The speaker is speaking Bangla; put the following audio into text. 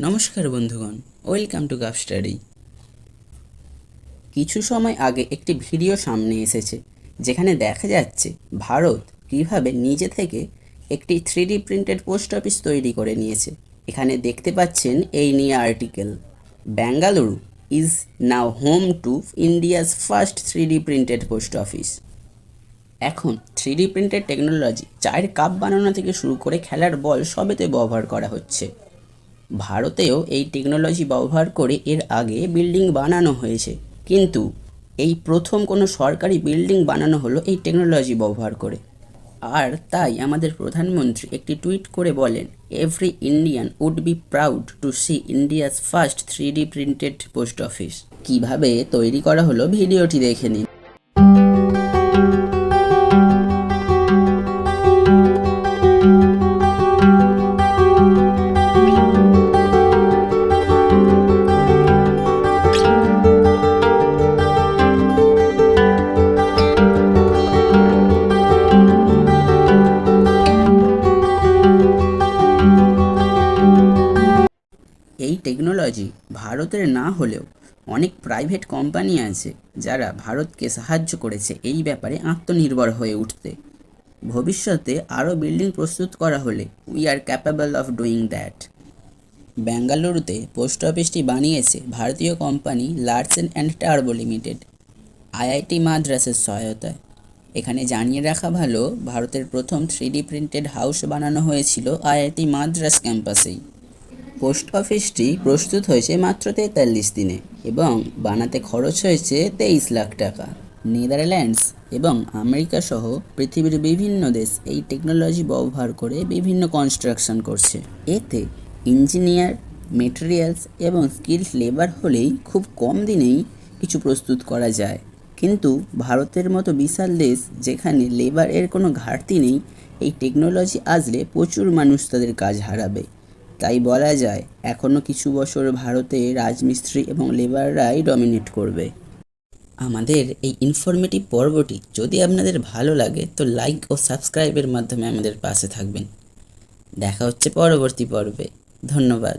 নমস্কার বন্ধুগণ, ওয়েলকাম টু কাপস্টাডি। কিছু সময় আগে একটি ভিডিও সামনে এসেছে যেখানে দেখা যাচ্ছে ভারত কিভাবে নিজে থেকে একটি 3D প্রিন্টেড পোস্ট অফিস তৈরি করে নিয়েছে। এখানে দেখতে পাচ্ছেন এই নিয়ে article, Bengaluru is now home two India's first 3D printed post office. এখন 3D প্রিন্টেড টেকনোলজি চায়ের কাপ বানানো থেকে শুরু করে খেলার বল সবেতে ব্যবহার করা হচ্ছে। ভারতেও এই টেকনোলজি ব্যবহার করে এর আগে বিল্ডিং বানানো হয়েছে, কিন্তু এই প্রথম কোনো সরকারি বিল্ডিং বানানো হলো এই টেকনোলজি ব্যবহার করে। আর তাই আমাদের প্রধানমন্ত্রী একটি টুইট করে বলেন, every Indian would be proud to see India's first 3D printed post office. কীভাবে তৈরি করা হলো ভিডিওটি দেখে নিন। এই টেকনোলজি ভারতের না হলেও অনেক প্রাইভেট কোম্পানি আছে যারা ভারতকে সাহায্য করেছে এই ব্যাপারে আত্মনির্ভর হয়ে উঠতে। ভবিষ্যতে আরও বিল্ডিং প্রস্তুত করা হলে we are capable of doing that. বেঙ্গালুরুতে পোস্ট অফিসটি বানিয়েছে ভারতীয় কোম্পানি লার্সেন অ্যান্ড টার্বো লিমিটেড, আইআইটি মাদ্রাসের সহায়তায়। এখানে জানিয়ে রাখা ভালো, ভারতের প্রথম 3D প্রিন্টেড হাউস বানানো হয়েছিল আইআইটি মাদ্রাস ক্যাম্পাসেই। পোস্ট অফিসটি প্রস্তুত হয়েছে মাত্র 43 দিনে এবং বানাতে খরচ হয়েছে 23 লাখ টাকা। নেদারল্যান্ডস এবং আমেরিকা সহ পৃথিবীর বিভিন্ন দেশ এই টেকনোলজি ব্যবহার করে বিভিন্ন কনস্ট্রাকশন করছে। এতে ইঞ্জিনিয়ার, মেটেরিয়ালস এবং স্কিলড লেবার হলেই খুব কম দিনেই কিছু প্রস্তুত করা যায়। কিন্তু ভারতের মতো বিশাল দেশ যেখানে লেবারের কোনো ঘাটতি নেই, এই টেকনোলজি আসলে প্রচুর মানুষ তাদের কাজ হারাবে। তাই বলা যায় এখনও কিছু বছর ভারতে রাজমিস্ত্রি এবং লেবাররাই ডমিনেট করবে। আমাদের এই ইনফরমেটিভ পর্বটি যদি আপনাদের ভালো লাগে তো লাইক ও সাবস্ক্রাইবের মাধ্যমে আমাদের পাশে থাকবেন। দেখা হচ্ছে পরবর্তী পর্বে। ধন্যবাদ।